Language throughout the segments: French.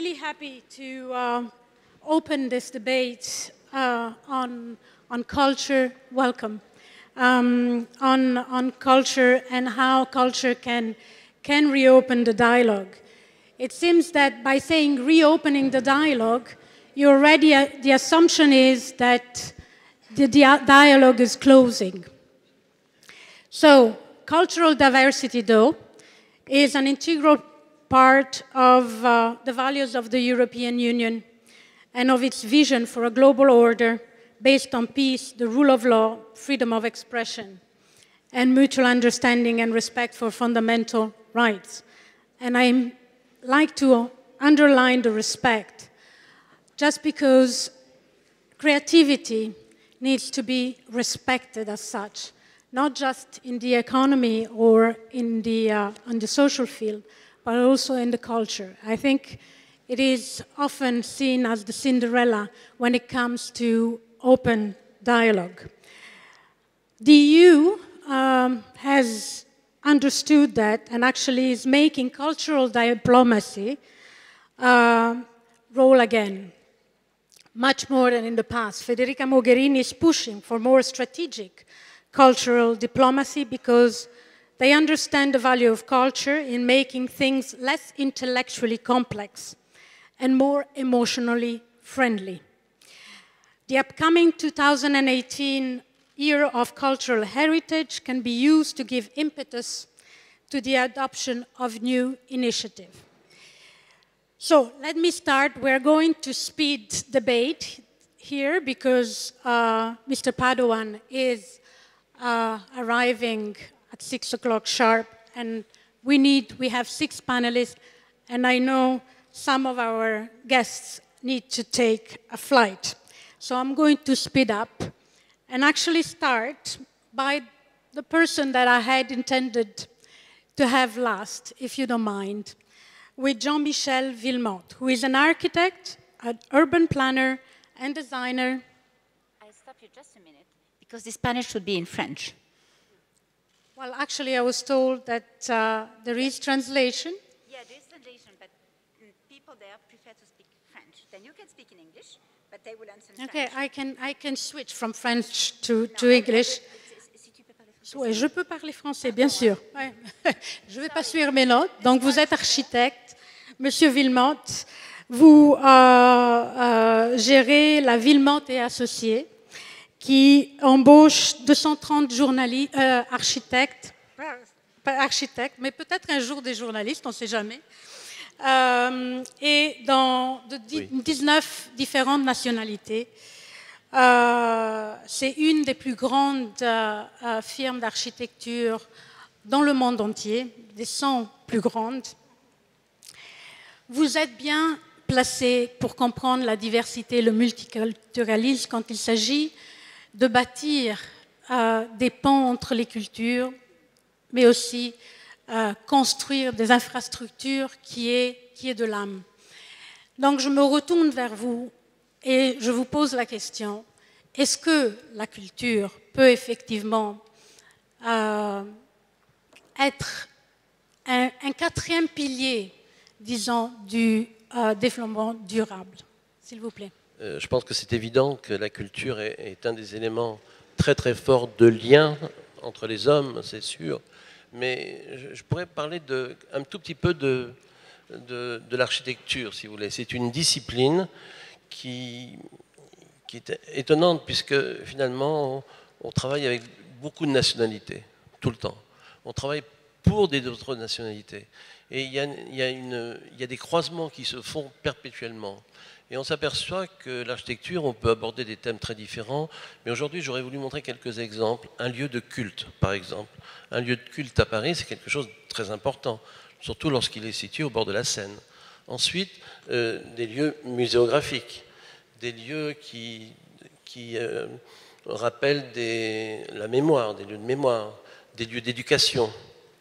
really happy to open this debate on culture. Welcome. On culture and how culture can reopen the dialogue. It seems that by saying reopening the dialogue, you already the assumption is that the dialogue is closing. So cultural diversity, though, is an integral part of the values of the European Union and of its vision for a global order based on peace, the rule of law, freedom of expression, and mutual understanding and respect for fundamental rights. And I like to underline the respect, just because creativity needs to be respected as such, not just in the economy or in the social field, but also in the culture. I think it is often seen as the Cinderella when it comes to open dialogue. The EU has understood that and actually is making cultural diplomacy roll again, much more than in the past. Federica Mogherini is pushing for more strategic cultural diplomacy because they understand the value of culture in making things less intellectually complex and more emotionally friendly. The upcoming 2018 Year of Cultural Heritage can be used to give impetus to the adoption of new initiatives. So let me start. We're going to speed debate here because Mr. Padoan is arriving at 6 o'clock sharp, and we have 6 panelists, and I know some of our guests need to take a flight. So I'm going to speed up and actually start by the person that I had intended to have last, if you don't mind, with Jean-Michel Wilmotte, who is an architect, an urban planner, and designer. I'll stop you just a minute, because this panel should be in French. Well, actually, I was told that there is translation. Yeah, there is translation, but people there prefer to speak French. Then you can speak in English, but they will answer in Okay, French. I can switch from French to English. Oui, je peux parler français, bien sûr. Ouais. Je ne vais pas suivre mes notes. Donc, vous êtes architecte, Monsieur Wilmotte. Vous gérez la Wilmotte et Associés, qui embauche 230 architectes, pas architectes, mais peut-être un jour des journalistes, on ne sait jamais, et dans 19 différentes nationalités. C'est une des plus grandes firmes d'architecture dans le monde entier, des 100 plus grandes. Vous êtes bien placé pour comprendre la diversité et le multiculturalisme quand il s'agit de bâtir des ponts entre les cultures, mais aussi construire des infrastructures qui est de l'âme. Donc je me retourne vers vous et je vous pose la question, est-ce que la culture peut effectivement être un quatrième pilier, disons, du développement durable, s'il vous plaît? Je pense que c'est évident que la culture est un des éléments très très forts de lien entre les hommes, c'est sûr, mais je pourrais parler un tout petit peu de l'architecture, si vous voulez. C'est une discipline qui est étonnante, puisque finalement on travaille avec beaucoup de nationalités, tout le temps. On travaille pour d'autres nationalités. Et il y a des croisements qui se font perpétuellement. Et on s'aperçoit que l'architecture, on peut aborder des thèmes très différents, mais aujourd'hui j'aurais voulu montrer quelques exemples. Un lieu de culte, par exemple. Un lieu de culte à Paris, c'est quelque chose de très important, surtout lorsqu'il est situé au bord de la Seine. Ensuite, des lieux muséographiques, des lieux qui rappellent la mémoire, des lieux de mémoire, des lieux d'éducation.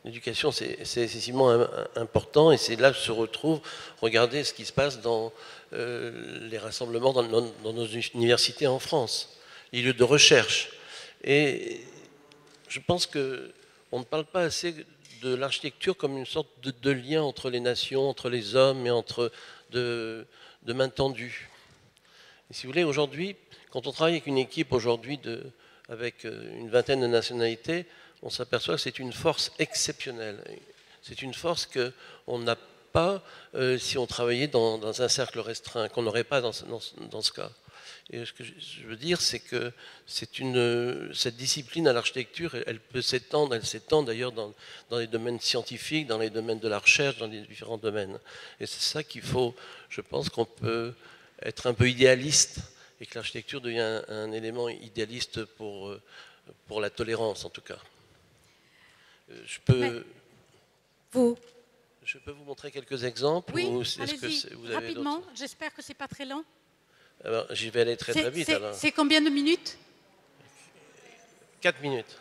L'éducation, c'est excessivement important, et c'est là que se retrouve, regardez ce qui se passe dans les rassemblements dans nos universités en France, les lieux de recherche. Et je pense qu'on ne parle pas assez de l'architecture comme une sorte de lien entre les nations, entre les hommes et de main tendue. Et si vous voulez, aujourd'hui, quand on travaille avec une équipe aujourd'hui avec une vingtaine de nationalités, on s'aperçoit que c'est une force exceptionnelle. C'est une force qu'on n'a pas si on travaillait dans un cercle restreint, qu'on n'aurait pas dans ce cas. Et ce que je veux dire, c'est que cette discipline à l'architecture, elle peut s'étendre, elle s'étend d'ailleurs dans les domaines scientifiques, dans les domaines de la recherche, dans les différents domaines. Et c'est ça qu'il faut, je pense qu'on peut être un peu idéaliste, et que l'architecture devient un élément idéaliste pour la tolérance, en tout cas. Je peux vous montrer quelques exemples? Oui, allez-y, rapidement. J'espère que ce n'est pas très long. Alors, j'y vais aller très vite. C'est combien de minutes? 4 minutes.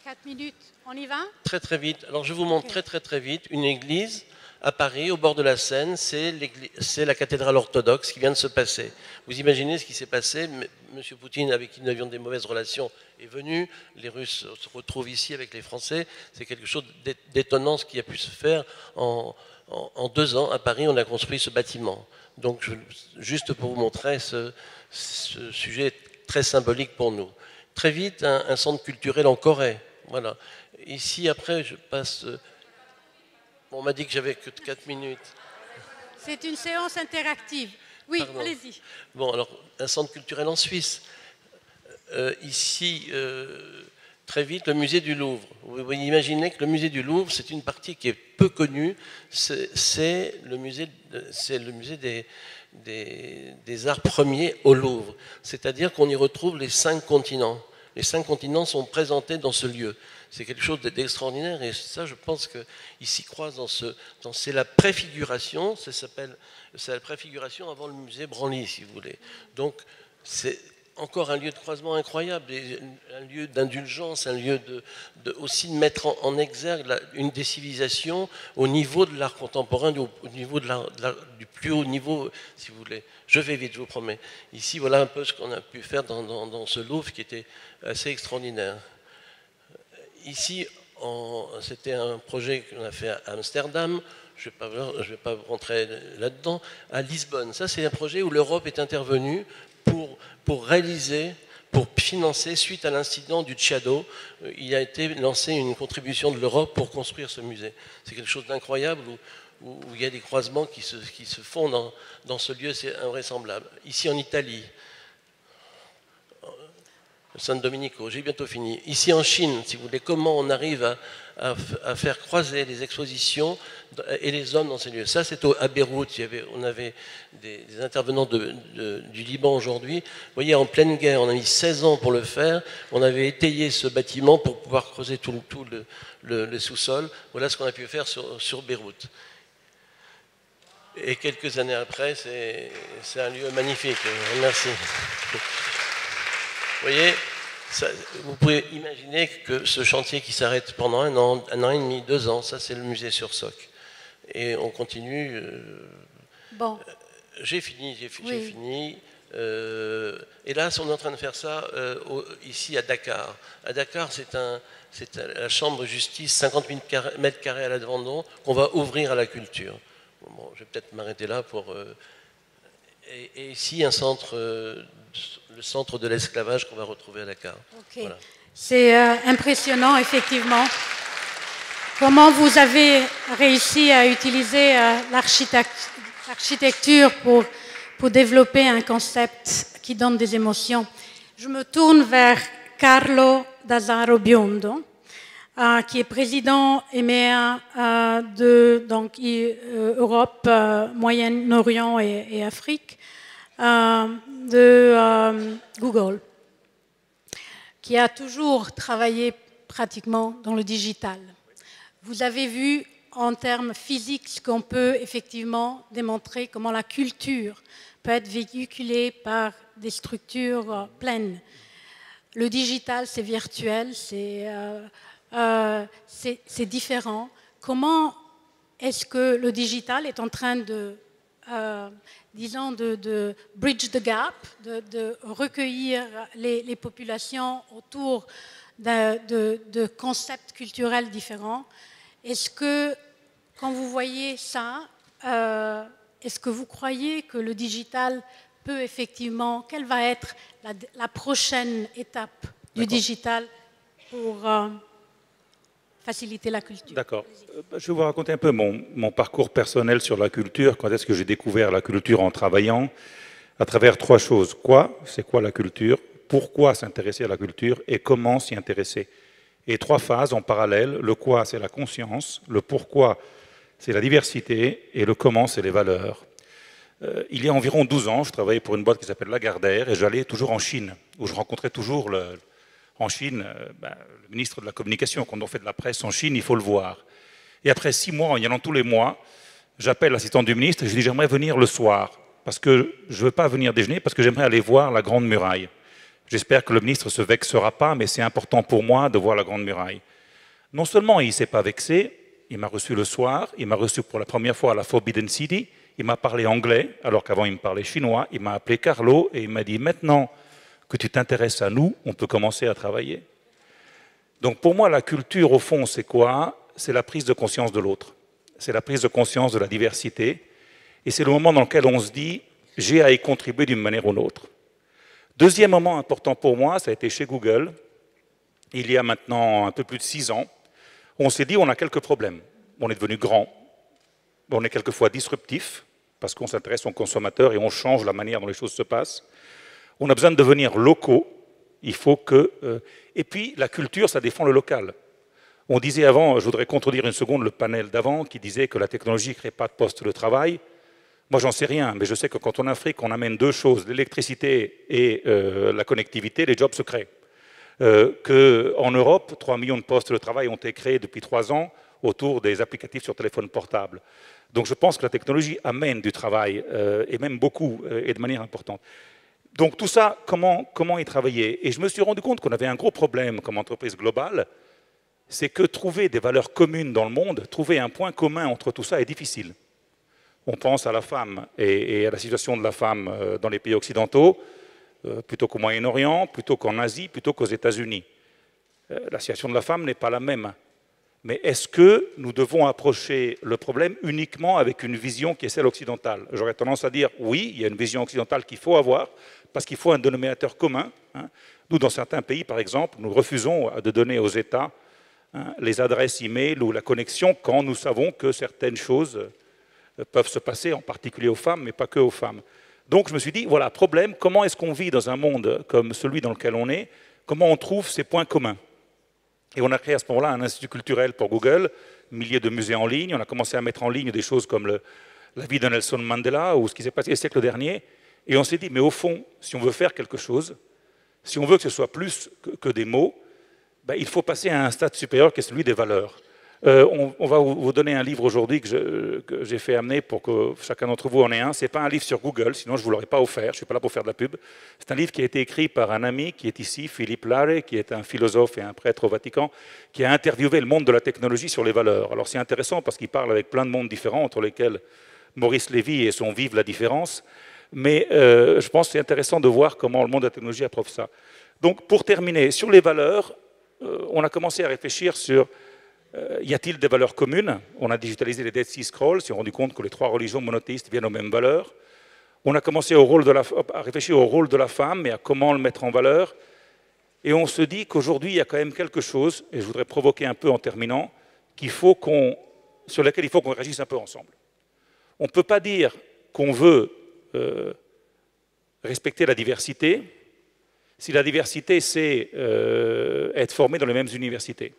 4 minutes. On y va? Très très vite. Alors je vous montre très vite une église à Paris, au bord de la Seine. C'est la cathédrale orthodoxe qui vient de se passer. Vous imaginez ce qui s'est passé? Monsieur Poutine, avec qui nous avions des mauvaises relations, est venu. Les Russes se retrouvent ici avec les Français. C'est quelque chose d'étonnant ce qui a pu se faire en 2 ans. À Paris, on a construit ce bâtiment. Donc, juste pour vous montrer ce sujet très symbolique pour nous. Très vite, un centre culturel en Corée. Voilà. Ici, après, je passe... On m'a dit que j'avais que 4 minutes. C'est une séance interactive. Oui, allez-y. Bon, alors, un centre culturel en Suisse. Ici, très vite, le musée du Louvre. Vous imaginez que le musée du Louvre, c'est une partie qui est peu connue. C'est le musée des arts premiers au Louvre. C'est-à-dire qu'on y retrouve les 5 continents. Les 5 continents sont présentés dans ce lieu. C'est quelque chose d'extraordinaire et ça, je pense qu'il s'y croise c'est la préfiguration, c'est la préfiguration avant le musée Branly, si vous voulez. Donc, c'est encore un lieu de croisement incroyable, un lieu d'indulgence, un lieu aussi de mettre en exergue une des civilisations au niveau de l'art contemporain, au niveau du plus haut niveau, si vous voulez. Je vais vite, je vous promets. Ici, voilà un peu ce qu'on a pu faire dans ce Louvre qui était assez extraordinaire. Ici, c'était un projet qu'on a fait à Amsterdam, je ne vais pas rentrer là-dedans, à Lisbonne. Ça, c'est un projet où l'Europe est intervenue pour réaliser, pour financer, suite à l'incident du Tchado, il a été lancé une contribution de l'Europe pour construire ce musée. C'est quelque chose d'incroyable où il y a des croisements qui se font dans ce lieu, c'est invraisemblable. Ici en Italie, San Domenico, j'ai bientôt fini. Ici en Chine, si vous voulez, comment on arrive à faire croiser les expositions et les hommes dans ces lieux. Ça, c'est à Beyrouth. On avait des intervenants du Liban aujourd'hui. Vous voyez, en pleine guerre, on a mis 16 ans pour le faire. On avait étayé ce bâtiment pour pouvoir creuser tout le sous-sol. Voilà ce qu'on a pu faire sur Beyrouth. Et quelques années après, c'est un lieu magnifique. Merci. Vous voyez, vous pouvez imaginer que ce chantier qui s'arrête pendant un an et demi, 2 ans, ça c'est le musée sur Soc. Et on continue. Bon. J'ai fini. Et là, on est en train de faire ça ici à Dakar. À Dakar, c'est la chambre de justice, 50 mètres carrés à la Vendôme, qu'on va ouvrir à la culture. Bon, je vais peut-être m'arrêter là pour... Et ici, le centre de l'esclavage qu'on va retrouver à Dakar. Okay. Voilà. C'est impressionnant, effectivement. Comment vous avez réussi à utiliser l'architecture pour développer un concept qui donne des émotions. Je me tourne vers Carlo D'Azzaro Biondo, qui est président EMEA de Europe, Moyen-Orient et Afrique, de Google, qui a toujours travaillé pratiquement dans le digital. Vous avez vu en termes physiques ce qu'on peut effectivement démontrer, comment la culture peut être véhiculée par des structures pleines. Le digital, c'est virtuel, c'est différent. Comment est-ce que le digital est en train de bridge the gap, de recueillir les populations autour de concepts culturels différents Est-ce que, quand vous voyez ça, est-ce que vous croyez que le digital peut effectivement, quelle va être la prochaine étape du digital pour faciliter la culture? D'accord. Je vais vous raconter un peu mon parcours personnel sur la culture. Quand est-ce que j'ai découvert la culture en travaillant? À travers 3 choses. Quoi? C'est quoi la culture? Pourquoi s'intéresser à la culture? Et comment s'y intéresser? Et 3 phases en parallèle. Le quoi, c'est la conscience. Le pourquoi, c'est la diversité. Et le comment, c'est les valeurs. Il y a environ 12 ans, je travaillais pour une boîte qui s'appelle Lagardère et j'allais toujours en Chine, où je rencontrais toujours en Chine le ministre de la Communication. Quand on fait de la presse en Chine, il faut le voir. Et après 6 mois, en y allant tous les mois, j'appelle l'assistant du ministre et je dis j'aimerais venir le soir, parce que je ne veux pas venir déjeuner, parce que j'aimerais aller voir la Grande Muraille. J'espère que le ministre ne se vexera pas, mais c'est important pour moi de voir la Grande Muraille. Non seulement il ne s'est pas vexé, il m'a reçu le soir, il m'a reçu pour la première fois à la Forbidden City, il m'a parlé anglais, alors qu'avant il me parlait chinois, il m'a appelé Carlo et il m'a dit « Maintenant que tu t'intéresses à nous, on peut commencer à travailler ». Donc pour moi, la culture, au fond, c'est quoi? C'est la prise de conscience de l'autre. C'est la prise de conscience de la diversité. Et c'est le moment dans lequel on se dit « J'ai à y contribuer d'une manière ou d'une autre ». Deuxième moment important pour moi, ça a été chez Google, il y a maintenant un peu plus de 6 ans. On s'est dit on a quelques problèmes. On est devenu grand, on est quelquefois disruptif, parce qu'on s'intéresse aux consommateurs et on change la manière dont les choses se passent. On a besoin de devenir locaux. Il faut que... Et puis, la culture, ça défend le local. On disait avant, je voudrais contredire une seconde le panel d'avant, qui disait que la technologie ne crée pas de postes de travail. Moi, j'en sais rien, mais je sais que quand en Afrique, on amène 2 choses, l'électricité et la connectivité, les jobs se créent. Qu'en Europe, 3 millions de postes de travail ont été créés depuis 3 ans autour des applicatifs sur téléphone portable. Donc je pense que la technologie amène du travail, et même beaucoup, et de manière importante. Donc tout ça, comment y travailler? Et je me suis rendu compte qu'on avait un gros problème comme entreprise globale, c'est que trouver des valeurs communes dans le monde, trouver un point commun entre tout ça est difficile. On pense à la femme et à la situation de la femme dans les pays occidentaux, plutôt qu'au Moyen-Orient, plutôt qu'en Asie, plutôt qu'aux États-Unis. La situation de la femme n'est pas la même. Mais est-ce que nous devons approcher le problème uniquement avec une vision qui est celle occidentale? J'aurais tendance à dire oui, il y a une vision occidentale qu'il faut avoir, parce qu'il faut un dénominateur commun. Nous, dans certains pays, par exemple, nous refusons de donner aux États les adresses e-mail ou la connexion quand nous savons que certaines choses peuvent se passer, en particulier aux femmes, mais pas que aux femmes. Donc je me suis dit, voilà, problème, comment est-ce qu'on vit dans un monde comme celui dans lequel on est? Comment on trouve ces points communs? Et on a créé à ce moment-là un institut culturel pour Google, milliers de musées en ligne. On a commencé à mettre en ligne des choses comme la vie de Nelson Mandela ou ce qui s'est passé le siècle dernier. Et on s'est dit, mais au fond, si on veut faire quelque chose, si on veut que ce soit plus que des mots, ben, il faut passer à un stade supérieur qui est celui des valeurs. On va vous donner un livre aujourd'hui que j'ai fait amener pour que chacun d'entre vous en ait un. Ce n'est pas un livre sur Google, sinon je ne vous l'aurais pas offert, je ne suis pas là pour faire de la pub. C'est un livre qui a été écrit par un ami qui est ici, Philippe Larrey, qui est un philosophe et un prêtre au Vatican, qui a interviewé le monde de la technologie sur les valeurs. Alors c'est intéressant parce qu'il parle avec plein de mondes différents, entre lesquels Maurice Lévy et son Vive la différence. Mais je pense que c'est intéressant de voir comment le monde de la technologie approuve ça. Donc pour terminer, sur les valeurs, on a commencé à réfléchir sur... y a-t-il des valeurs communes? On a digitalisé les Dead Sea Scrolls, on s'est rendu compte que les 3 religions monothéistes viennent aux mêmes valeurs. On a commencé à réfléchir au rôle de la femme et à comment le mettre en valeur. Et on se dit qu'aujourd'hui, il y a quand même quelque chose, et je voudrais provoquer un peu en terminant, sur laquelle il faut qu'on réagisse un peu ensemble. On ne peut pas dire qu'on veut respecter la diversité si la diversité, c'est être formé dans les mêmes universités.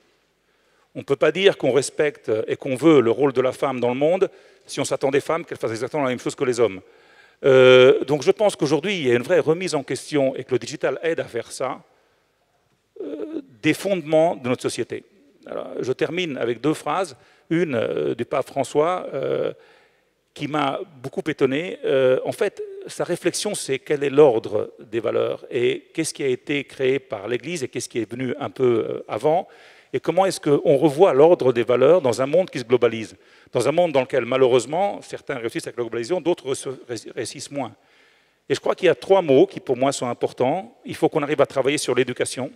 On ne peut pas dire qu'on respecte et qu'on veut le rôle de la femme dans le monde si on s'attend des femmes qu'elles fassent exactement la même chose que les hommes. Donc je pense qu'aujourd'hui, il y a une vraie remise en question et que le digital aide à faire ça, des fondements de notre société. Alors, je termine avec 2 phrases. Une du pape François qui m'a beaucoup étonné. En fait, sa réflexion, c'est quel est l'ordre des valeurs et qu'est-ce qui a été créé par l'Église et qu'est-ce qui est venu un peu avant. Et comment est-ce qu'on revoit l'ordre des valeurs dans un monde qui se globalise? Dans un monde dans lequel, malheureusement, certains réussissent avec la globalisation, d'autres réussissent moins. Et je crois qu'il y a 3 mots qui, pour moi, sont importants. Il faut qu'on arrive à travailler sur l'éducation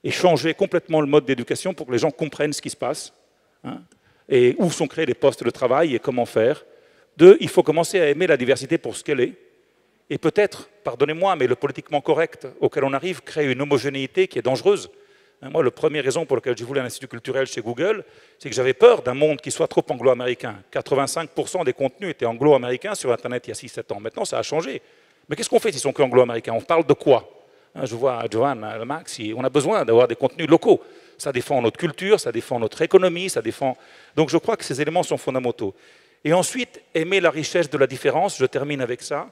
et changer complètement le mode d'éducation pour que les gens comprennent ce qui se passe. hein, et où sont créés les postes de travail et comment faire. 2, il faut commencer à aimer la diversité pour ce qu'elle est. Et peut-être, pardonnez-moi, mais le politiquement correct auquel on arrive crée une homogénéité qui est dangereuse. Moi, la première raison pour laquelle j'ai voulu un institut culturel chez Google, c'est que j'avais peur d'un monde qui soit trop anglo-américain. 85% des contenus étaient anglo-américains sur Internet il y a 6-7 ans. Maintenant, ça a changé. Mais qu'est-ce qu'on fait s'ils sont que anglo-américains? On parle de quoi? Je vois Johan, Max, on a besoin d'avoir des contenus locaux. Ça défend notre culture, ça défend notre économie, ça défend... Donc je crois que ces éléments sont fondamentaux. Et ensuite, aimer la richesse de la différence, je termine avec ça.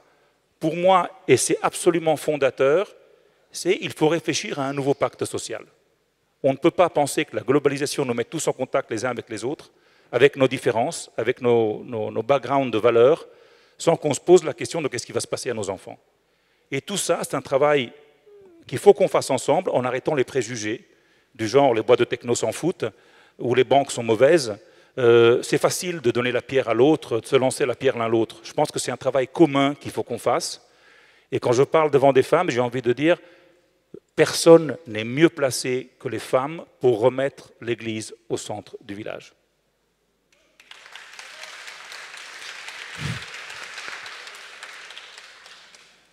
Pour moi, et c'est absolument fondateur, c'est qu'il faut réfléchir à un nouveau pacte social. On ne peut pas penser que la globalisation nous met tous en contact les uns avec les autres, avec nos différences, avec nos backgrounds de valeurs, sans qu'on se pose la question de qu'est-ce qui va se passer à nos enfants. Et tout ça, c'est un travail qu'il faut qu'on fasse ensemble en arrêtant les préjugés, du genre les boîtes de techno s'en foutent, ou les banques sont mauvaises. C'est facile de donner la pierre à l'autre, de se lancer la pierre l'un l'autre. Je pense que c'est un travail commun qu'il faut qu'on fasse. Et quand je parle devant des femmes, j'ai envie de dire, personne n'est mieux placé que les femmes pour remettre l'Église au centre du village.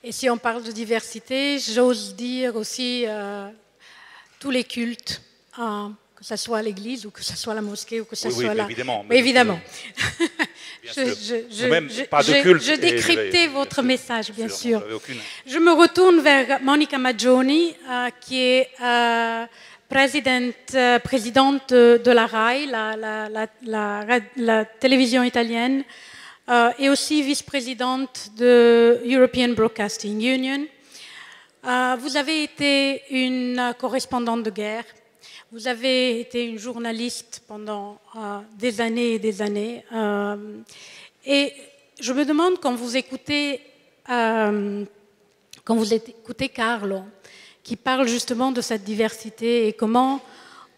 Et si on parle de diversité, j'ose dire aussi tous les cultes, que ce soit l'Église ou que ce soit la mosquée ou que ce soit la... Évidemment. Mais évidemment. Je décryptais votre message, bien sûr. Je me retourne vers Monica Maggioni, qui est présidente de la RAI, la télévision italienne, et aussi vice-présidente de European Broadcasting Union. Vous avez été une correspondante de guerre. Vous avez été une journaliste pendant des années et des années. Et je me demande, quand vous écoutez Carlo, qui parle justement de cette diversité et comment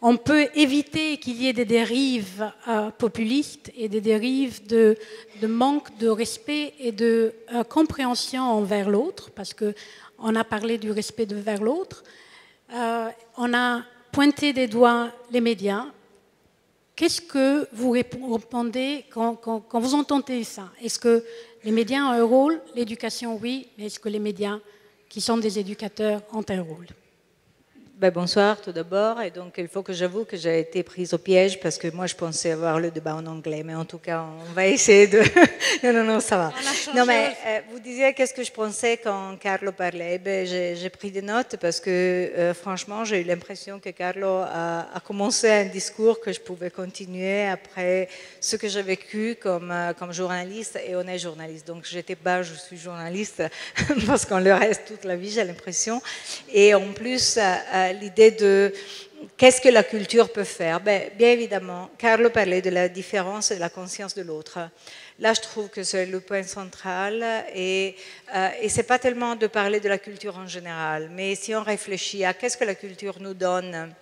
on peut éviter qu'il y ait des dérives populistes et des dérives de manque de respect et de compréhension envers l'autre, parce qu'on a parlé du respect vers l'autre. On a pointé des doigts les médias. Qu'est-ce que vous répondez quand vous entendez ça? Est-ce que les médias ont un rôle? L'éducation, oui, mais est-ce que les médias, qui sont des éducateurs, ont un rôle? Bonsoir tout d'abord, et donc il faut que j'avoue que j'ai été prise au piège parce que moi je pensais avoir le débat en anglais, mais en tout cas on va essayer de... non, ça va. Non mais vous disiez qu'est-ce que je pensais quand Carlo parlait. J'ai pris des notes parce que franchement j'ai eu l'impression que Carlo a commencé un discours que je pouvais continuer après ce que j'ai vécu comme journaliste, et on est journaliste, donc je suis journaliste parce qu'on le reste toute la vie, j'ai l'impression, et en plus l'idée de qu'est-ce que la culture peut faire. Bien évidemment, Carlo parlait de la différence et de la conscience de l'autre. Là, je trouve que c'est le point central, et ce n'est pas tellement de parler de la culture en général, mais si on réfléchit à qu'est-ce que la culture nous donne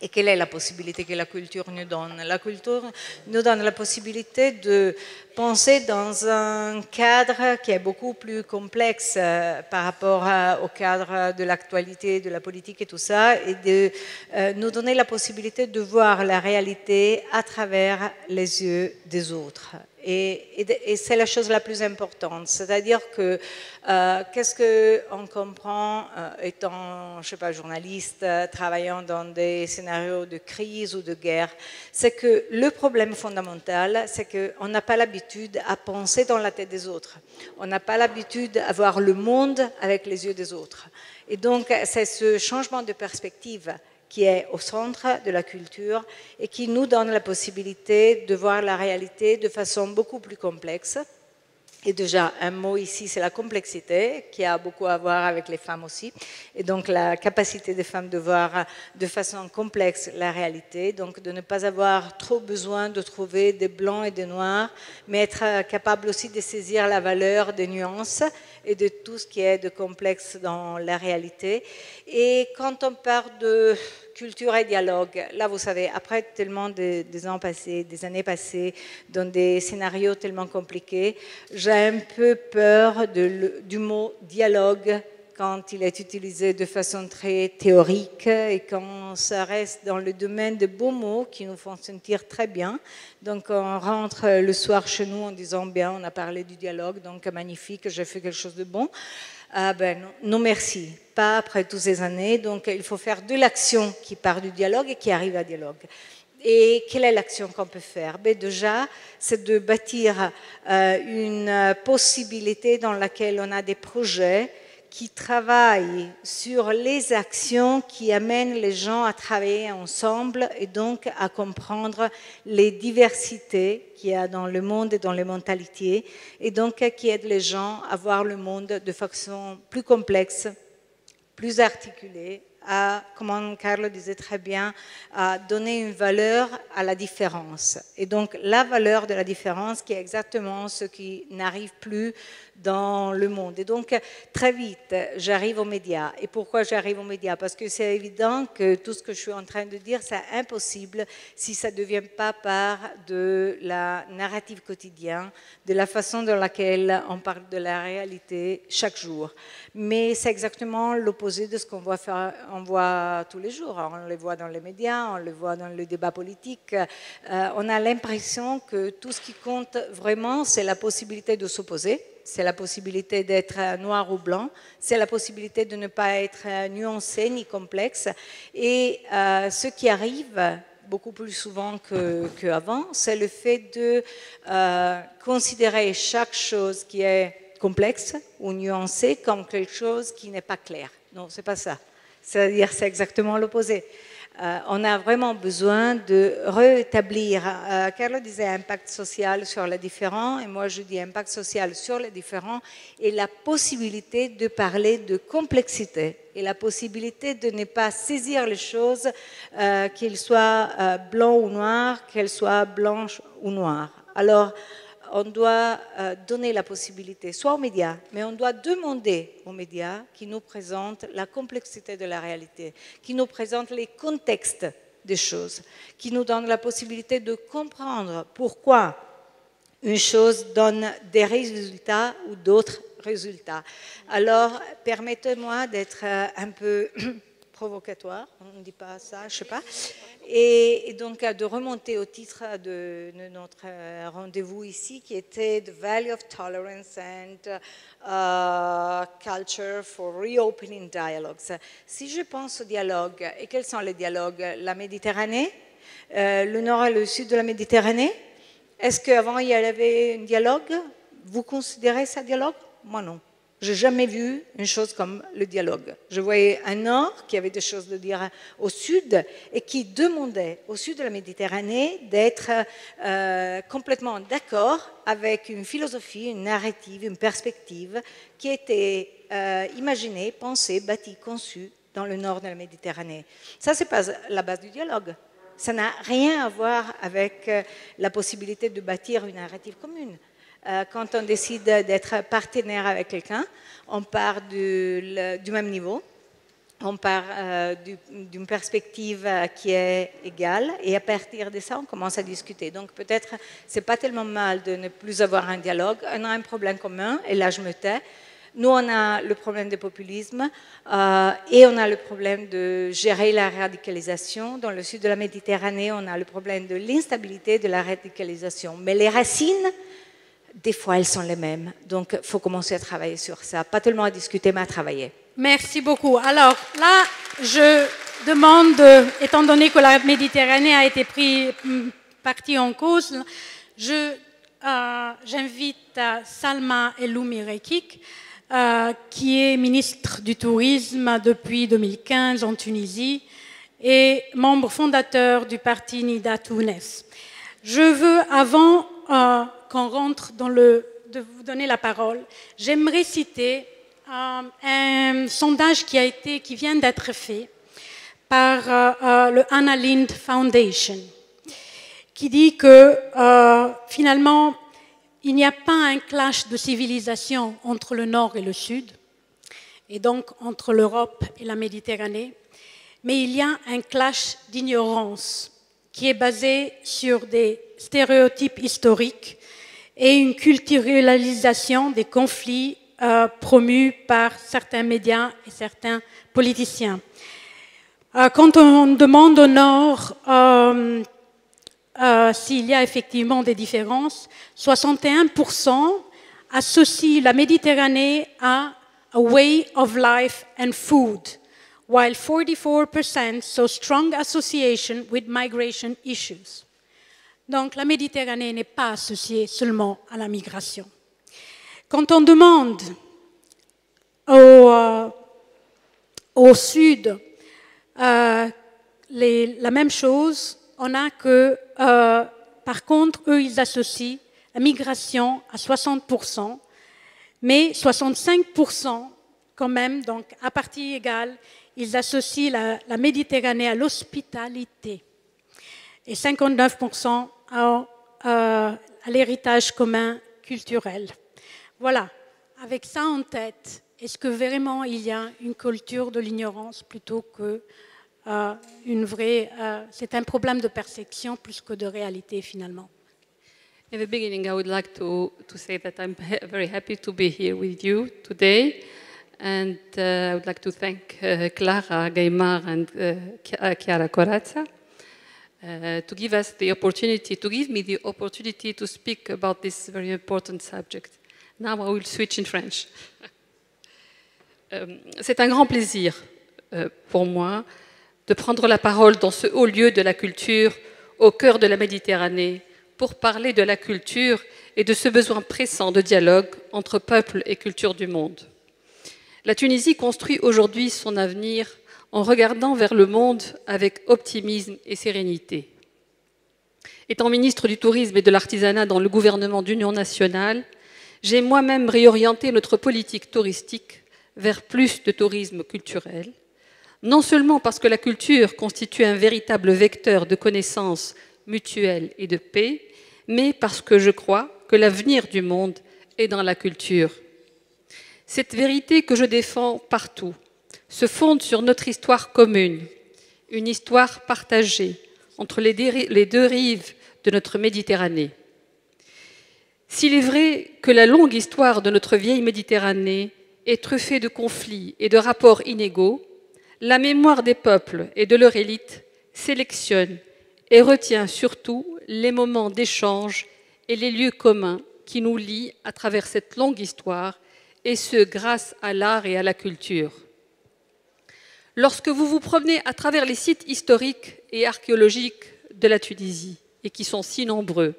et quelle est la possibilité que la culture nous donne. La culture nous donne la possibilité de penser dans un cadre qui est beaucoup plus complexe par rapport au cadre de l'actualité, de la politique et tout ça, et de nous donner la possibilité de voir la réalité à travers les yeux des autres. Et c'est la chose la plus importante, c'est-à-dire que qu'est-ce qu'on comprend étant, je sais pas, journaliste, travaillant dans des scénarios de crise ou de guerre, c'est que le problème fondamental, c'est qu'on n'a pas l'habitude à penser dans la tête des autres. On n'a pas l'habitude à voir le monde avec les yeux des autres. Et donc, c'est ce changement de perspective qui est au centre de la culture et qui nous donne la possibilité de voir la réalité de façon beaucoup plus complexe. Et déjà, un mot ici, c'est la complexité, qui a beaucoup à voir avec les femmes aussi. Et donc, la capacité des femmes de voir de façon complexe la réalité, donc de ne pas avoir trop besoin de trouver des blancs et des noirs, mais être capable aussi de saisir la valeur des nuances et de tout ce qui est de complexe dans la réalité. Et quand on parle de culture et dialogue, là vous savez, après tellement des ans passés, des années passées, dans des scénarios tellement compliqués, j'ai un peu peur du mot dialogue quand il est utilisé de façon très théorique et quand ça reste dans le domaine de beaux mots qui nous font sentir très bien. Donc on rentre le soir chez nous en disant bien, on a parlé du dialogue, donc magnifique, j'ai fait quelque chose de bon. Non merci, pas après toutes ces années. Donc il faut faire de l'action qui part du dialogue et qui arrive à dialogue. Et quelle est l'action qu'on peut faire? Déjà, c'est de bâtir une possibilité dans laquelle on a des projets qui travaillent sur les actions qui amènent les gens à travailler ensemble et donc à comprendre les diversités qu'il y a dans le monde et dans les mentalités, et donc qui aident les gens à voir le monde de façon plus complexe, plus articulée, à, comme Carlo disait très bien, à donner une valeur à la différence. Et donc la valeur de la différence qui est exactement ce qui n'arrive plus dans le monde. Et donc très vite, j'arrive aux médias. Et pourquoi j'arrive aux médias? Parce que c'est évident que tout ce que je suis en train de dire, c'est impossible si ça ne devient pas part de la narrative quotidienne, de la façon dans laquelle on parle de la réalité chaque jour. Mais c'est exactement l'opposé de ce qu'on voit faire. On voit tous les jours, on le voit dans les médias, on le voit dans le débat politique. On a l'impression que tout ce qui compte vraiment, c'est la possibilité de s'opposer, c'est la possibilité d'être noir ou blanc, c'est la possibilité de ne pas être nuancé ni complexe. Et ce qui arrive beaucoup plus souvent qu'avant, c'est le fait de considérer chaque chose qui est complexe ou nuancée comme quelque chose qui n'est pas clair. Non, c'est pas ça. C'est-à-dire, c'est exactement l'opposé. On a vraiment besoin de rétablir, Carlo disait impact social sur les différents, et moi je dis impact social sur les différents, et la possibilité de parler de complexité, et la possibilité de ne pas saisir les choses, qu'elles soient blancs ou noirs, qu'elles soient blanches ou noires. Alors, on doit donner la possibilité, soit aux médias, mais on doit demander aux médias qui nous présentent la complexité de la réalité, qui nous présentent les contextes des choses, qui nous donnent la possibilité de comprendre pourquoi une chose donne des résultats ou d'autres résultats. Alors, permettez-moi d'être un peu provocatoire, on ne dit pas ça, je ne sais pas, et donc de remonter au titre de notre rendez-vous ici, qui était The Value of Tolerance and Culture for Reopening Dialogues. Si je pense au dialogue, et quels sont les dialogues? La Méditerranée, le nord et le sud de la Méditerranée. Est-ce qu'avant il y avait un dialogue? Vous considérez ça dialogue? Moi non. Je n'ai jamais vu une chose comme le dialogue. Je voyais un nord qui avait des choses à dire au sud et qui demandait au sud de la Méditerranée d'être complètement d'accord avec une philosophie, une narrative, une perspective qui était imaginée, pensée, bâtie, conçue dans le nord de la Méditerranée. Ça, ce n'est pas la base du dialogue. Ça n'a rien à voir avec la possibilité de bâtir une narrative commune. Quand on décide d'être partenaire avec quelqu'un, on part du même niveau, on part d'une perspective qui est égale, et à partir de ça, on commence à discuter. Donc peut-être, ce n'est pas tellement mal de ne plus avoir un dialogue, on a un problème commun, et là je me tais. Nous, on a le problème du populisme et on a le problème de gérer la radicalisation. Dans le sud de la Méditerranée, on a le problème de l'instabilité de la radicalisation. Mais les racines, des fois, elles sont les mêmes. Donc, il faut commencer à travailler sur ça. Pas tellement à discuter, mais à travailler. Merci beaucoup. Alors là, je demande, étant donné que la Méditerranée a été partie en cause, j'invite Salma Eloumi-Rekik, qui est ministre du Tourisme depuis 2015 en Tunisie et membre fondateur du parti Nida Tounes. Je veux, avant qu'on rentre de vous donner la parole, j'aimerais citer un sondage qui vient d'être fait par le Anna Lindh Foundation, qui dit que finalement, il n'y a pas un clash de civilisation entre le Nord et le Sud, et donc entre l'Europe et la Méditerranée, mais il y a un clash d'ignorance qui est basé sur des stéréotypes historiques et une culturalisation des conflits promue par certains médias et certains politiciens. Quand on demande au Nord s'il y a effectivement des différences, 61% associent la Méditerranée à a way of life and food, while 44% show strong association with migration issues. Donc la Méditerranée n'est pas associée seulement à la migration. Quand on demande au Sud la même chose, on a que, par contre, eux, ils associent la migration à 60%, mais 65% quand même, donc à partie égale, ils associent la Méditerranée à l'hospitalité et 59% à l'héritage commun culturel. Voilà, avec ça en tête, est-ce que vraiment il y a une culture de l'ignorance plutôt que une vraie... c'est un problème de perception plus que de réalité finalement. In the beginning, I would like to say that I'm very happy to be here with you today. And I would like to thank Clara Gaimard and Chiara Corazza to give me the opportunity to speak about this very important subject. Now I will switch in French. C'est un grand plaisir pour moi de prendre la parole dans ce haut lieu de la culture, au cœur de la Méditerranée, pour parler de la culture et de ce besoin pressant de dialogue entre peuples et cultures du monde. La Tunisie construit aujourd'hui son avenir en regardant vers le monde avec optimisme et sérénité. Étant ministre du Tourisme et de l'Artisanat dans le gouvernement d'Union nationale, j'ai moi-même réorienté notre politique touristique vers plus de tourisme culturel, non seulement parce que la culture constitue un véritable vecteur de connaissances mutuelles et de paix, mais parce que je crois que l'avenir du monde est dans la culture. Cette vérité que je défends partout se fonde sur notre histoire commune, une histoire partagée entre les deux rives de notre Méditerranée. S'il est vrai que la longue histoire de notre vieille Méditerranée est truffée de conflits et de rapports inégaux, la mémoire des peuples et de leur élite sélectionne et retient surtout les moments d'échange et les lieux communs qui nous lient à travers cette longue histoire, et ce grâce à l'art et à la culture. Lorsque vous vous promenez à travers les sites historiques et archéologiques de la Tunisie, et qui sont si nombreux,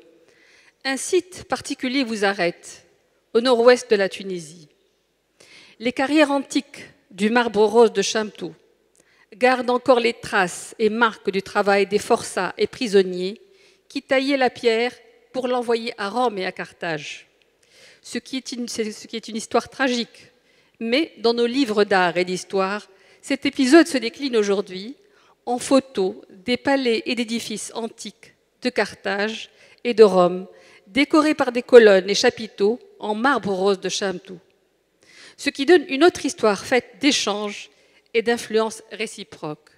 un site particulier vous arrête, au nord-ouest de la Tunisie. Les carrières antiques du marbre rose de Chamtou gardent encore les traces et marques du travail des forçats et prisonniers qui taillaient la pierre pour l'envoyer à Rome et à Carthage. Ce qui est une histoire tragique. Mais dans nos livres d'art et d'histoire, cet épisode se décline aujourd'hui en photos des palais et d'édifices antiques de Carthage et de Rome, décorés par des colonnes et chapiteaux en marbre rose de Chamtou. Ce qui donne une autre histoire faite d'échanges et d'influences réciproques.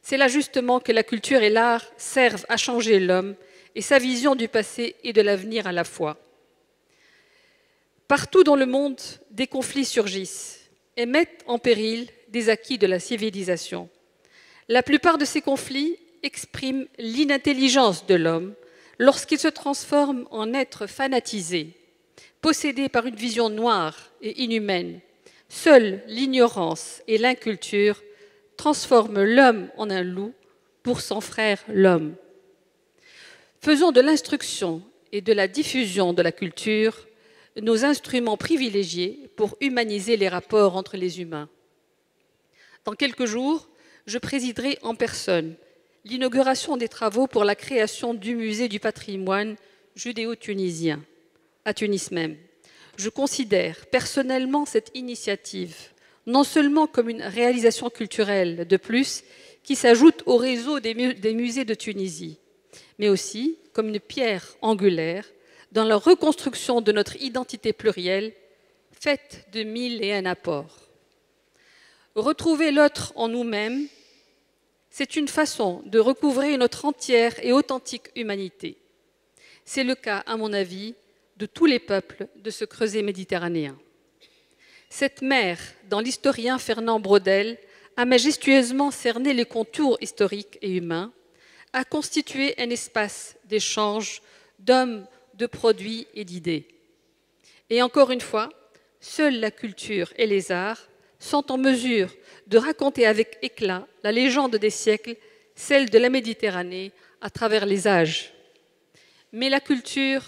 C'est là justement que la culture et l'art servent à changer l'homme et sa vision du passé et de l'avenir à la fois. Partout dans le monde, des conflits surgissent et mettent en péril des acquis de la civilisation. La plupart de ces conflits expriment l'inintelligence de l'homme lorsqu'il se transforme en être fanatisé, possédé par une vision noire et inhumaine. Seule l'ignorance et l'inculture transforment l'homme en un loup pour son frère l'homme. Faisons de l'instruction et de la diffusion de la culture nos instruments privilégiés pour humaniser les rapports entre les humains. Dans quelques jours, je présiderai en personne l'inauguration des travaux pour la création du musée du patrimoine judéo-tunisien, à Tunis même. Je considère personnellement cette initiative non seulement comme une réalisation culturelle de plus qui s'ajoute au réseau des musées de Tunisie, mais aussi comme une pierre angulaire dans la reconstruction de notre identité plurielle, faite de 1001 apports. Retrouver l'autre en nous-mêmes, c'est une façon de recouvrer notre entière et authentique humanité. C'est le cas, à mon avis, de tous les peuples de ce creuset méditerranéen. Cette mer, dont l'historien Fernand Braudel a majestueusement cerné les contours historiques et humains, a constitué un espace d'échange d'hommes, de produits et d'idées. Et encore une fois, seule la culture et les arts sont en mesure de raconter avec éclat la légende des siècles, celle de la Méditerranée, à travers les âges. Mais la culture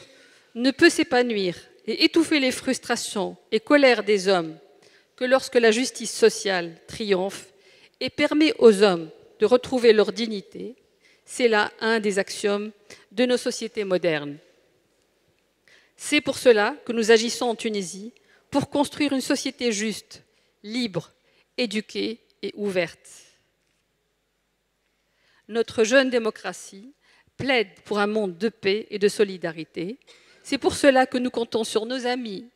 ne peut s'épanouir et étouffer les frustrations et colères des hommes que lorsque la justice sociale triomphe et permet aux hommes de retrouver leur dignité. C'est là un des axiomes de nos sociétés modernes. C'est pour cela que nous agissons en Tunisie pour construire une société juste, libre, éduquée et ouverte. Notre jeune démocratie plaide pour un monde de paix et de solidarité. C'est pour cela que nous comptons sur nos amis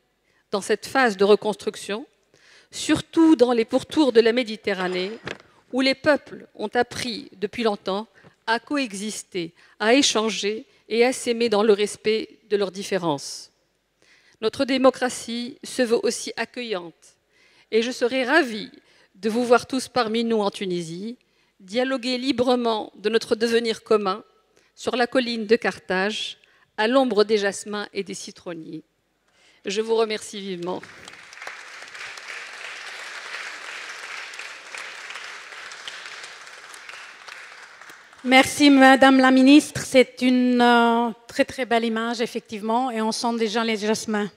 dans cette phase de reconstruction, surtout dans les pourtours de la Méditerranée, où les peuples ont appris depuis longtemps à coexister, à échanger et à s'aimer dans le respect de leurs différences. Notre démocratie se veut aussi accueillante et je serai ravie de vous voir tous parmi nous en Tunisie, dialoguer librement de notre devenir commun sur la colline de Carthage, à l'ombre des jasmins et des citronniers. Je vous remercie vivement. Merci Madame la Ministre, c'est une très très belle image effectivement et on sent déjà les jasmins.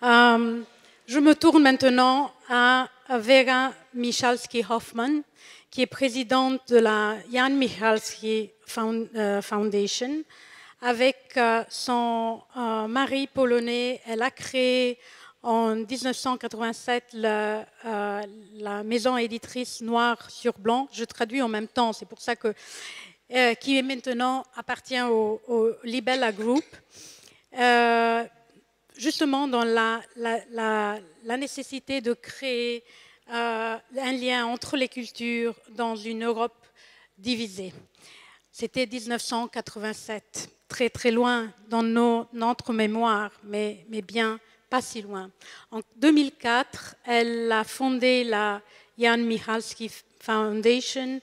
Je me tourne maintenant à Vera Michalski-Hoffmann, qui est présidente de la Jan Michalski Foundation. Avec son mari polonais, elle a créé en 1987 la maison éditrice Noir sur Blanc. Je traduis en même temps, c'est pour ça que qui est maintenant appartient au Libella Group. Justement dans la nécessité de créer un lien entre les cultures dans une Europe divisée. C'était 1987, très très loin dans notre mémoire, mais bien pas si loin. En 2004, elle a fondé la Jan Michalski Foundation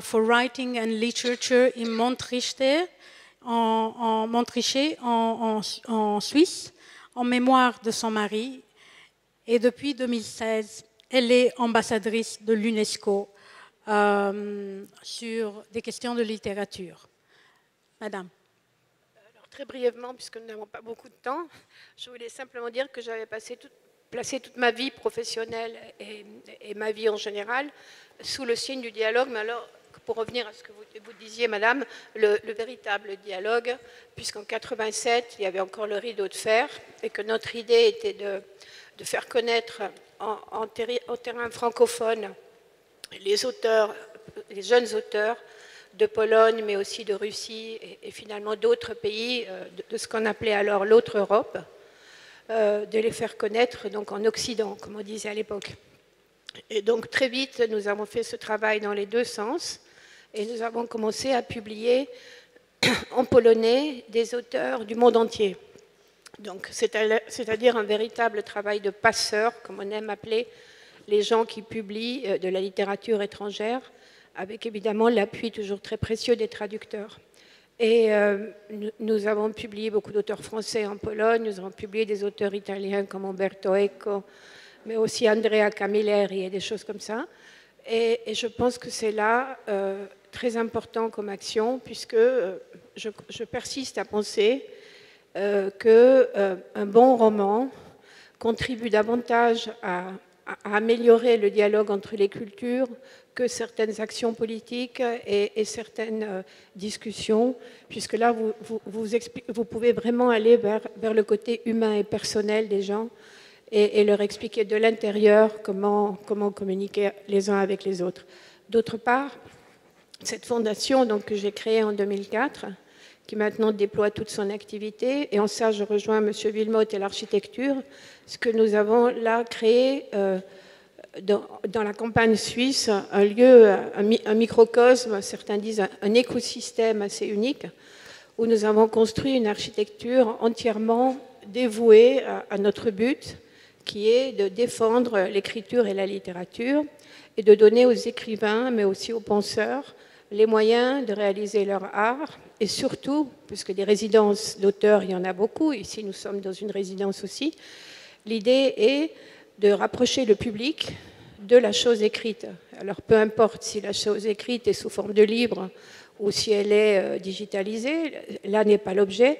for Writing and Literature in Montricher, en Suisse, en mémoire de son mari. Et depuis 2016, elle est ambassadrice de l'UNESCO sur des questions de littérature. Madame. Alors, très brièvement, puisque nous n'avons pas beaucoup de temps, je voulais simplement dire que j'avais placé toute ma vie professionnelle et ma vie en général sous le signe du dialogue. Mais alors, pour revenir à ce que vous disiez, Madame, le véritable dialogue, puisqu'en 87, il y avait encore le rideau de fer, et que notre idée était de faire connaître en terrain francophone les auteurs, les jeunes auteurs de Pologne, mais aussi de Russie et finalement d'autres pays, de ce qu'on appelait alors l'autre Europe, de les faire connaître donc en Occident, comme on disait à l'époque. Et donc très vite, nous avons fait ce travail dans les deux sens et nous avons commencé à publier en polonais des auteurs du monde entier. Donc, c'est-à-dire un véritable travail de passeur, comme on aime appeler les gens qui publient de la littérature étrangère, avec évidemment l'appui toujours très précieux des traducteurs. Et nous avons publié beaucoup d'auteurs français en Pologne, nous avons publié des auteurs italiens comme Umberto Eco, mais aussi Andrea Camilleri et des choses comme ça. Et je pense que c'est là très important comme action, puisque je persiste à penser qu'un bon roman contribue davantage à améliorer le dialogue entre les cultures que certaines actions politiques et certaines discussions, puisque là, vous pouvez vraiment aller vers le côté humain et personnel des gens et leur expliquer de l'intérieur comment communiquer les uns avec les autres. D'autre part, cette fondation donc, que j'ai créée en 2004, qui maintenant déploie toute son activité. Et en ça, je rejoins M. Wilmotte et l'architecture. Ce que nous avons là créé dans la campagne suisse, un lieu, un microcosme, certains disent un écosystème assez unique, où nous avons construit une architecture entièrement dévouée à notre but, qui est de défendre l'écriture et la littérature et de donner aux écrivains, mais aussi aux penseurs, les moyens de réaliser leur art. Et surtout, puisque des résidences d'auteurs, il y en a beaucoup, ici nous sommes dans une résidence aussi, l'idée est de rapprocher le public de la chose écrite. Alors peu importe si la chose écrite est sous forme de livre ou si elle est digitalisée, là n'est pas l'objet.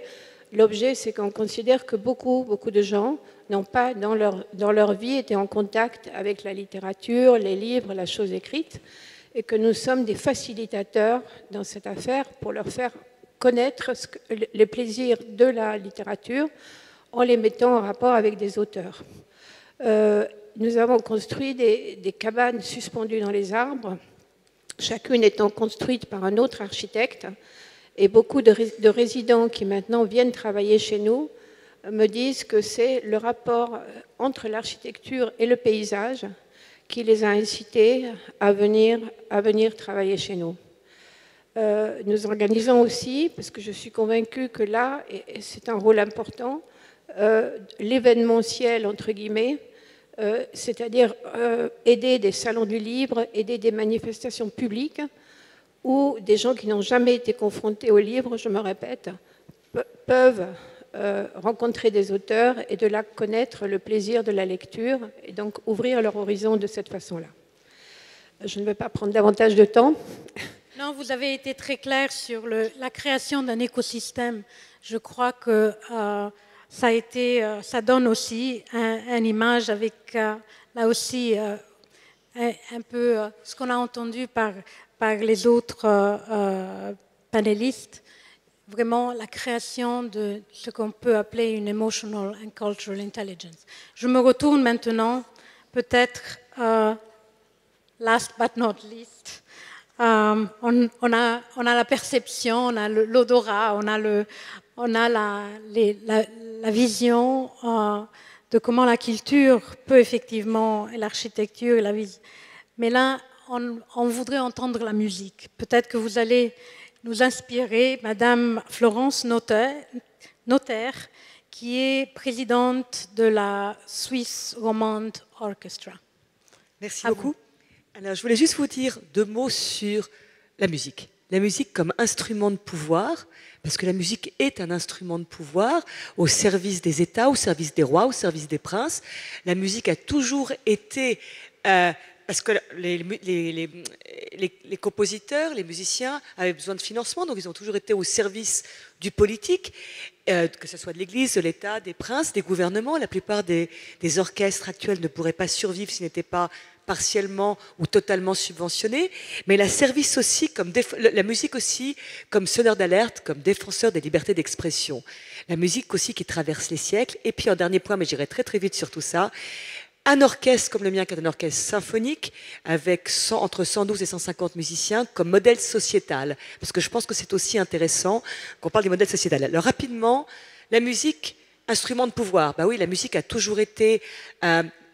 L'objet, c'est qu'on considère que beaucoup de gens n'ont pas dans leur vie été en contact avec la littérature, les livres, la chose écrite, et que nous sommes des facilitateurs dans cette affaire pour leur faire connaître les plaisirs de la littérature en les mettant en rapport avec des auteurs. Nous avons construit des cabanes suspendues dans les arbres, chacune étant construite par un autre architecte, et beaucoup de résidents qui maintenant viennent travailler chez nous me disent que c'est le rapport entre l'architecture et le paysage qui les a incités à venir travailler chez nous. Nous organisons aussi, parce que je suis convaincue que là, et c'est un rôle important, l'événementiel, entre guillemets, c'est-à-dire aider des salons du livre, aider des manifestations publiques, où des gens qui n'ont jamais été confrontés au livre, je me répète, peuvent rencontrer des auteurs et de là connaître le plaisir de la lecture et donc ouvrir leur horizon de cette façon-là. Je ne vais pas prendre davantage de temps. Non, vous avez été très clair sur la création d'un écosystème. Je crois que ça donne aussi une image avec, là aussi, un peu ce qu'on a entendu par les autres panélistes, vraiment la création de ce qu'on peut appeler une emotional and cultural intelligence. Je me retourne maintenant, peut-être, last but not least, on a la perception, on a l'odorat, on a la vision de comment la culture peut effectivement, et l'architecture, et la vision. Mais là, on voudrait entendre la musique. Peut-être que vous allez nous inspirer, Madame Florence Notaire, qui est présidente de la Swiss Romande Orchestra. Merci beaucoup. Alors, je voulais juste vous dire 2 mots sur la musique. La musique comme instrument de pouvoir, parce que la musique est un instrument de pouvoir au service des États, au service des rois, au service des princes. La musique a toujours été... parce que les compositeurs, les musiciens avaient besoin de financement, donc ils ont toujours été au service du politique, que ce soit de l'Église, de l'État, des princes, des gouvernements. La plupart des orchestres actuels ne pourraient pas survivre s'ils n'étaient pas partiellement ou totalement subventionnés, mais la musique aussi comme sonneur d'alerte, comme défenseur des libertés d'expression. La musique aussi qui traverse les siècles. Et puis en dernier point, mais j'irai très très vite sur tout ça, un orchestre comme le mien, qui est un orchestre symphonique, avec entre 112 et 150 musiciens, comme modèle sociétal. Parce que je pense que c'est aussi intéressant qu'on parle des modèles sociétals. Alors rapidement, la musique, instrument de pouvoir. Ben oui, la musique a toujours été...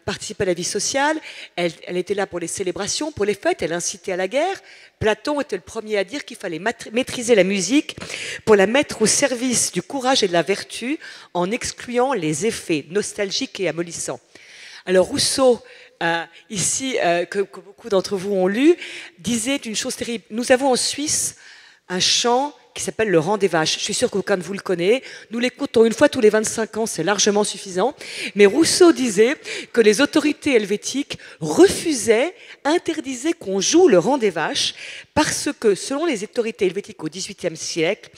participer à la vie sociale, elle était là pour les célébrations, pour les fêtes, elle incitait à la guerre. Platon était le premier à dire qu'il fallait maîtriser la musique pour la mettre au service du courage et de la vertu en excluant les effets nostalgiques et amollissants. Alors Rousseau, ici, que beaucoup d'entre vous ont lu, disait une chose terrible. Nous avons en Suisse un chant qui s'appelle le Rang des Vaches. Je suis sûre qu'aucun de vous le connaît. Nous l'écoutons une fois tous les 25 ans, c'est largement suffisant. Mais Rousseau disait que les autorités helvétiques refusaient, interdisaient qu'on joue le Rang des Vaches parce que, selon les autorités helvétiques au XVIIIe siècle,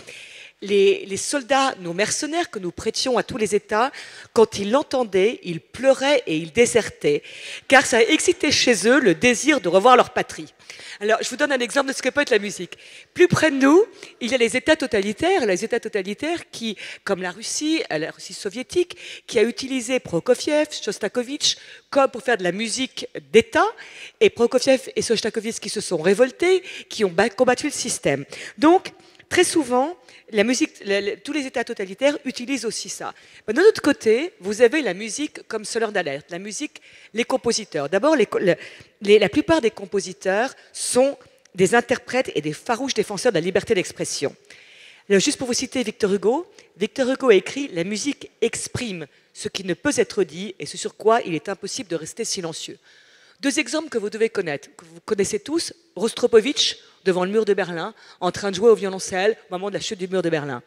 les soldats, nos mercenaires que nous prêtions à tous les États, quand ils l'entendaient, ils pleuraient et ils désertaient, car ça excitait chez eux le désir de revoir leur patrie. Alors, je vous donne un exemple de ce que peut être la musique. Plus près de nous, il y a les États totalitaires qui, comme la Russie soviétique, qui a utilisé Prokofiev, Shostakovich, comme pour faire de la musique d'État, et Prokofiev et Shostakovich qui se sont révoltés, qui ont combattu le système. Donc, très souvent, la musique, tous les États totalitaires utilisent aussi ça. Mais d'un autre côté, vous avez la musique comme sonneur d'alerte, la musique, les compositeurs. D'abord, la plupart des compositeurs sont des interprètes et des farouches défenseurs de la liberté d'expression. Alors, juste pour vous citer Victor Hugo a écrit « La musique exprime ce qui ne peut être dit et ce sur quoi il est impossible de rester silencieux ». Deux exemples que vous devez connaître, que vous connaissez tous, Rostropovitch devant le mur de Berlin, en train de jouer au violoncelle au moment de la chute du mur de Berlin.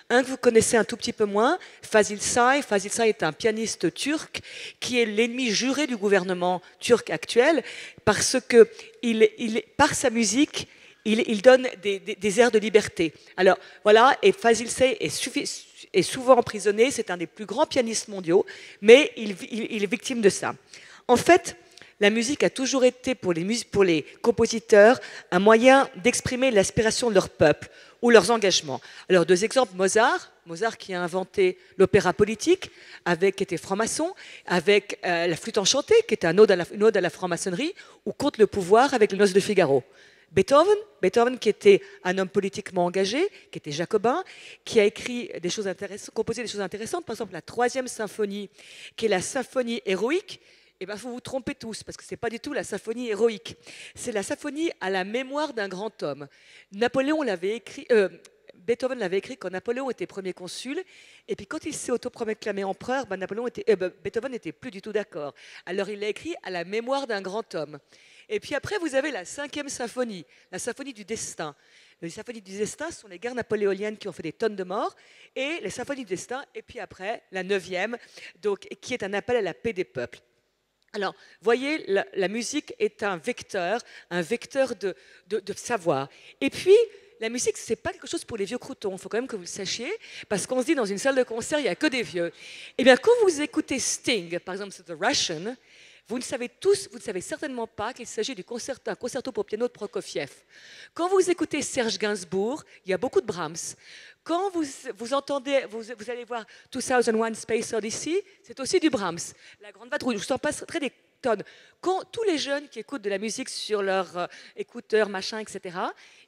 Un que vous connaissez un tout petit peu moins, Fazil Say. Fazil Say est un pianiste turc qui est l'ennemi juré du gouvernement turc actuel parce que par sa musique, il donne des airs de liberté. Alors voilà, et Fazil Say est souvent emprisonné, c'est un des plus grands pianistes mondiaux, mais il est victime de ça. En fait, la musique a toujours été pour les compositeurs un moyen d'exprimer l'aspiration de leur peuple ou leurs engagements. Alors deux exemples, Mozart qui a inventé l'opéra politique, qui était franc-maçon, avec la flûte enchantée, qui est une ode à la franc-maçonnerie, ou Contre le pouvoir avec les Noces de Figaro. Beethoven qui était un homme politiquement engagé, qui était jacobin, qui a écrit des choses intéressantes, composé des choses intéressantes, par exemple la 3e symphonie, qui est la symphonie héroïque. Eh bien, vous vous trompez tous, parce que ce n'est pas du tout la symphonie héroïque. C'est la symphonie à la mémoire d'un grand homme. Beethoven l'avait écrit quand Napoléon était premier consul, et puis quand il s'est autoproclamé empereur, Beethoven n'était plus du tout d'accord. Alors il l'a écrit à la mémoire d'un grand homme. Et puis après, vous avez la 5e symphonie, la symphonie du destin. Les symphonies du destin sont les guerres napoléoniennes qui ont fait des tonnes de morts, et les symphonies du destin, et puis après, la 9e, donc, qui est un appel à la paix des peuples. Alors, voyez, la musique est un vecteur de savoir. Et puis, la musique, ce n'est pas quelque chose pour les vieux croutons, il faut quand même que vous le sachiez, parce qu'on se dit dans une salle de concert, il n'y a que des vieux. Eh bien, quand vous écoutez Sting, par exemple, c'est The Russian, vous ne savez certainement pas qu'il s'agit d'un concerto pour piano de Prokofiev. Quand vous écoutez Serge Gainsbourg, il y a beaucoup de Brahms. Quand vous allez voir 2001 Space Odyssey, c'est aussi du Brahms. La Grande Vadrouille, je vous en passerai des tonnes. Quand tous les jeunes qui écoutent de la musique sur leur écouteur, machin, etc.,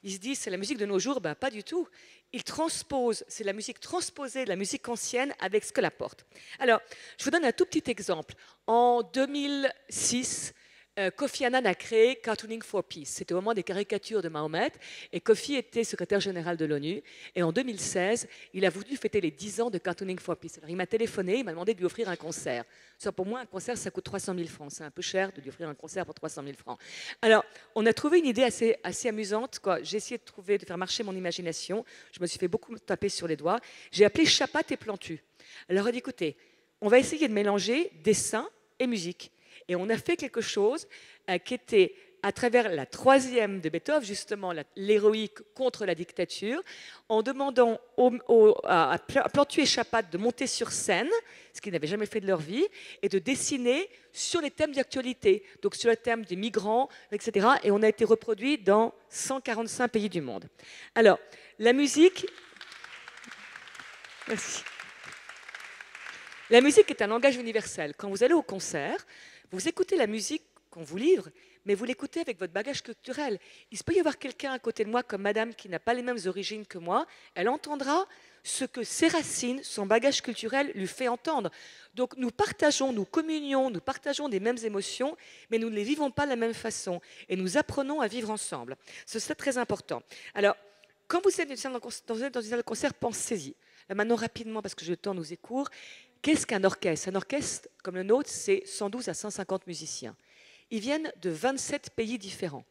ils se disent c'est la musique de nos jours, ben pas du tout. Ils transposent, c'est la musique transposée de la musique ancienne avec ce qu'elle apporte. Alors, je vous donne un tout petit exemple. En 2006, Kofi Annan a créé Cartooning for Peace. C'était au moment des caricatures de Mahomet, et Kofi était secrétaire général de l'ONU. Et en 2016, il a voulu fêter les 10 ans de Cartooning for Peace. Alors il m'a téléphoné, il m'a demandé de lui offrir un concert. Ça, pour moi, un concert, ça coûte 300 000 francs. C'est un peu cher de lui offrir un concert pour 300 000 francs. Alors, on a trouvé une idée assez amusante, quoi. J'ai essayé de faire marcher mon imagination. Je me suis fait beaucoup taper sur les doigts. J'ai appelé Chapat et Plantu. Alors, on a dit, écoutez, on va essayer de mélanger dessin et musique. Et on a fait quelque chose qui était, à travers la 3e de Beethoven, justement l'héroïque contre la dictature, en demandant à Plantu et Chapat de monter sur scène, ce qu'ils n'avaient jamais fait de leur vie, et de dessiner sur les thèmes d'actualité, donc sur le thème des migrants, etc. Et on a été reproduit dans 145 pays du monde. Alors, la musique... Merci. La musique est un langage universel. Quand vous allez au concert, vous écoutez la musique qu'on vous livre, mais vous l'écoutez avec votre bagage culturel. Il peut y avoir quelqu'un à côté de moi, comme madame, qui n'a pas les mêmes origines que moi. Elle entendra ce que ses racines, son bagage culturel lui fait entendre. Donc nous partageons, nous communions, nous partageons des mêmes émotions, mais nous ne les vivons pas de la même façon. Et nous apprenons à vivre ensemble. C'est très important. Alors, quand vous êtes dans une salle de concert, pensez-y. Là, maintenant, rapidement, parce que le temps nous est court. Qu'est-ce qu'un orchestre? Un orchestre, comme le nôtre, c'est 112 à 150 musiciens. Ils viennent de 27 pays différents.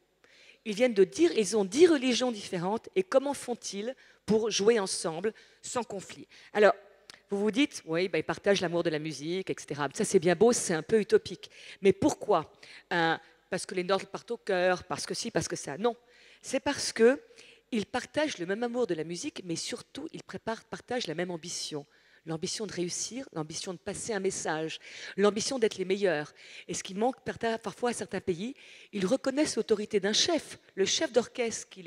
Ils ont 10 religions différentes. Et comment font-ils pour jouer ensemble sans conflit? Alors, vous vous dites, oui, ils partagent l'amour de la musique, etc. Ça, c'est bien beau, c'est un peu utopique. Mais pourquoi? Parce que les notes partent au cœur, parce que si, parce que ça. Non, c'est parce qu'ils partagent le même amour de la musique, mais surtout, ils partagent la même ambition. L'ambition de réussir, l'ambition de passer un message, l'ambition d'être les meilleurs. Et ce qui manque parfois à certains pays, ils reconnaissent l'autorité d'un chef. Le chef d'orchestre qui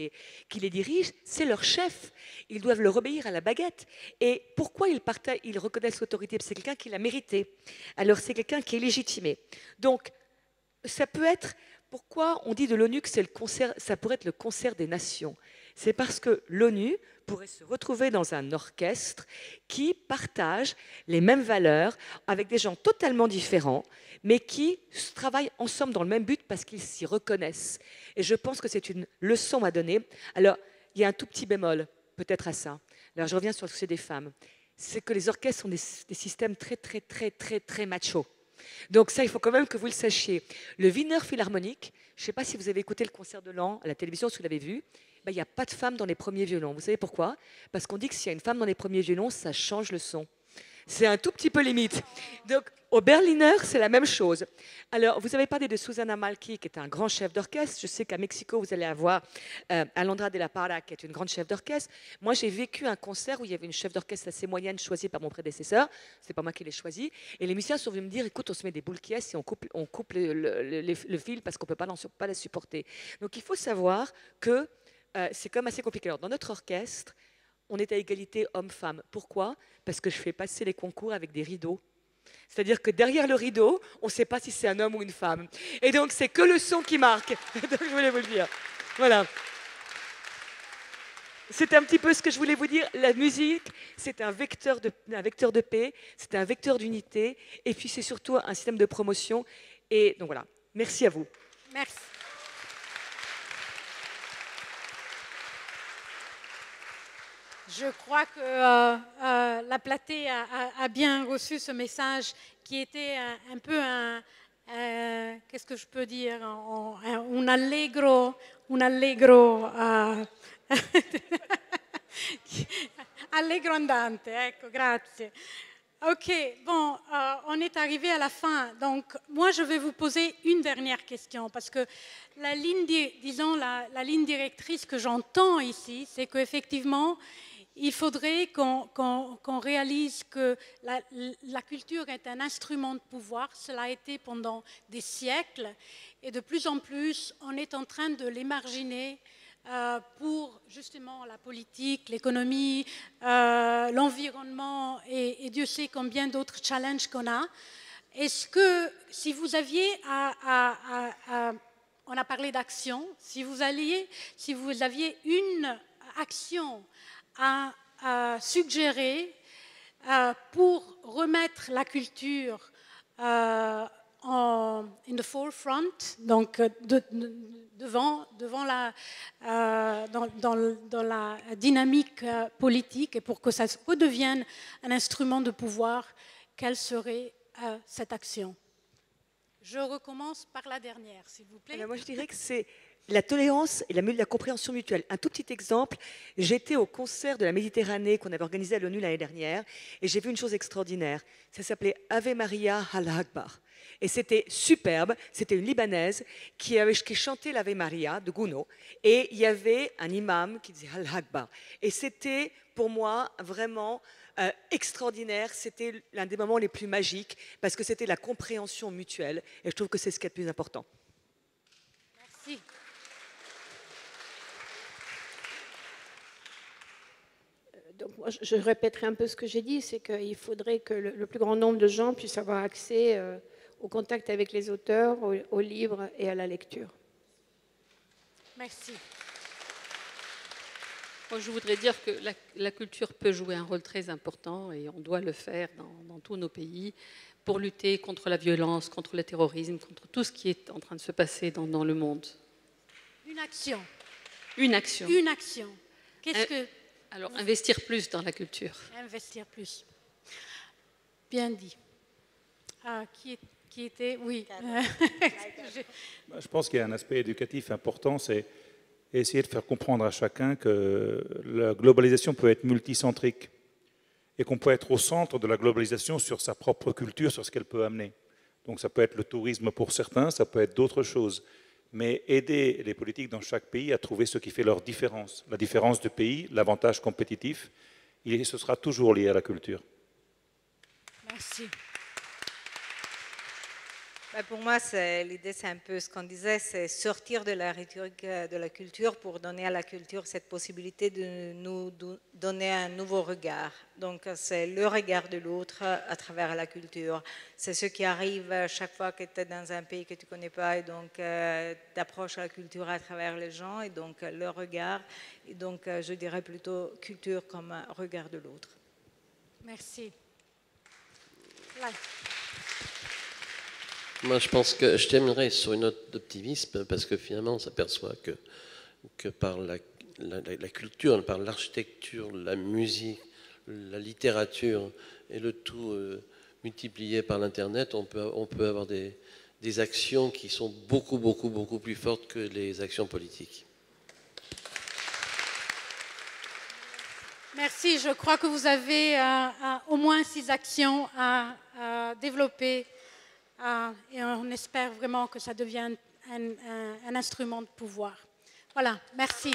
les dirige, c'est leur chef. Ils doivent leur obéir à la baguette. Et pourquoi ils reconnaissent l'autorité? C'est quelqu'un qui l'a mérité. Alors c'est quelqu'un qui est légitimé. Donc, ça peut être... Pourquoi on dit de l'ONU que ça pourrait être le concert des nations? C'est parce que l'ONU pourrait se retrouver dans un orchestre qui partage les mêmes valeurs avec des gens totalement différents, mais qui travaillent ensemble dans le même but parce qu'ils s'y reconnaissent. Et je pense que c'est une leçon à donner. Alors, il y a un tout petit bémol. peut-être à ça. Alors je reviens sur le sujet des femmes. C'est que les orchestres sont des systèmes très, très, très, très, très machos. Donc ça, il faut quand même que vous le sachiez. Le Wiener Philharmonique, je ne sais pas si vous avez écouté le concert de Laon à la télévision, si vous l'avez vu, il n'y a pas de femme dans les premiers violons. Vous savez pourquoi? Parce qu'on dit que s'il y a une femme dans les premiers violons, ça change le son. C'est un tout petit peu limite. Donc, au Berliner, c'est la même chose. Alors, vous avez parlé de Susana Malki, qui est un grand chef d'orchestre. Je sais qu'à Mexico, vous allez avoir Alondra de la Parra, qui est une grande chef d'orchestre. Moi, j'ai vécu un concert où il y avait une chef d'orchestre assez moyenne choisie par mon prédécesseur. C'est pas moi qui l'ai choisie. Et les musiciens sont venus me dire, écoute, on se met des boules qui et on coupe le fil parce qu'on ne peut pas la supporter. Donc, il faut savoir que c'est quand même assez compliqué. Alors, dans notre orchestre, on est à égalité homme-femme. Pourquoi? Parce que je fais passer les concours avec des rideaux. C'est-à-dire que derrière le rideau, on ne sait pas si c'est un homme ou une femme. Et donc, c'est que le son qui marque. Donc, je voulais vous le dire. Voilà. C'est un petit peu ce que je voulais vous dire. La musique, c'est un vecteur de paix, c'est un vecteur d'unité, et puis c'est surtout un système de promotion. Et donc voilà. Merci à vous. Merci. Je crois que la platée a bien reçu ce message qui était un peu qu'est-ce que je peux dire, un allegro allegro andante, ecco, grazie. Ok, bon, on est arrivé à la fin. Donc, moi, je vais vous poser une dernière question parce que la ligne directrice que j'entends ici, c'est qu'effectivement, il faudrait qu'on réalise que la culture est un instrument de pouvoir. Cela a été pendant des siècles et de plus en plus, on est en train de l'émarginer pour justement la politique, l'économie, l'environnement et Dieu sait combien d'autres challenges qu'on a. Est-ce que si vous aviez on a parlé d'action, si vous aviez une action à suggérer pour remettre la culture in the forefront, donc devant dans la dynamique politique et pour que ça redevienne un instrument de pouvoir, quelle serait cette action? Je recommence par la dernière, s'il vous plaît. Alors moi, je dirais que c'est la tolérance et la compréhension mutuelle. Un tout petit exemple, j'étais au concert de la Méditerranée qu'on avait organisé à l'ONU l'année dernière et j'ai vu une chose extraordinaire. Ça s'appelait Ave Maria Allah Akbar. Et c'était superbe, c'était une Libanaise qui chantait l'Ave Maria de Gounod et il y avait un imam qui disait Allah Akbar. Et c'était pour moi vraiment extraordinaire, c'était l'un des moments les plus magiques parce que c'était la compréhension mutuelle et je trouve que c'est ce qui est le plus important. Merci. Donc moi, je répéterai un peu ce que j'ai dit, c'est qu'il faudrait que le plus grand nombre de gens puissent avoir accès au contact avec les auteurs, aux livres et à la lecture. Merci. Moi, je voudrais dire que la culture peut jouer un rôle très important et on doit le faire dans tous nos pays pour lutter contre la violence, contre le terrorisme, contre tout ce qui est en train de se passer dans le monde. Une action. Une action. Une action. Qu'est-ce que... Alors, investir plus dans la culture. Investir plus. Bien dit. Qui était... Oui. Je pense qu'il y a un aspect éducatif important, c'est essayer de faire comprendre à chacun que la globalisation peut être multicentrique et qu'on peut être au centre de la globalisation sur sa propre culture, sur ce qu'elle peut amener. Donc ça peut être le tourisme pour certains, ça peut être d'autres choses. Mais aider les politiques dans chaque pays à trouver ce qui fait leur différence. La différence de pays, l'avantage compétitif, ce sera toujours lié à la culture. Merci. Pour moi, l'idée, c'est un peu ce qu'on disait, c'est sortir de la rhétorique de la culture pour donner à la culture cette possibilité de nous donner un nouveau regard. Donc, c'est le regard de l'autre à travers la culture. C'est ce qui arrive chaque fois que tu es dans un pays que tu ne connais pas et donc tu approches la culture à travers les gens et donc leur regard. Et donc, je dirais plutôt culture comme un regard de l'autre. Merci. Là. Moi, je pense que je terminerai sur une note d'optimisme parce que finalement, on s'aperçoit que par la culture, par l'architecture, la musique, la littérature, et le tout multiplié par l'Internet, on peut avoir des actions qui sont beaucoup plus fortes que les actions politiques. Merci. Je crois que vous avez au moins 6 actions à développer et on espère vraiment que ça devienne un instrument de pouvoir. Voilà, merci.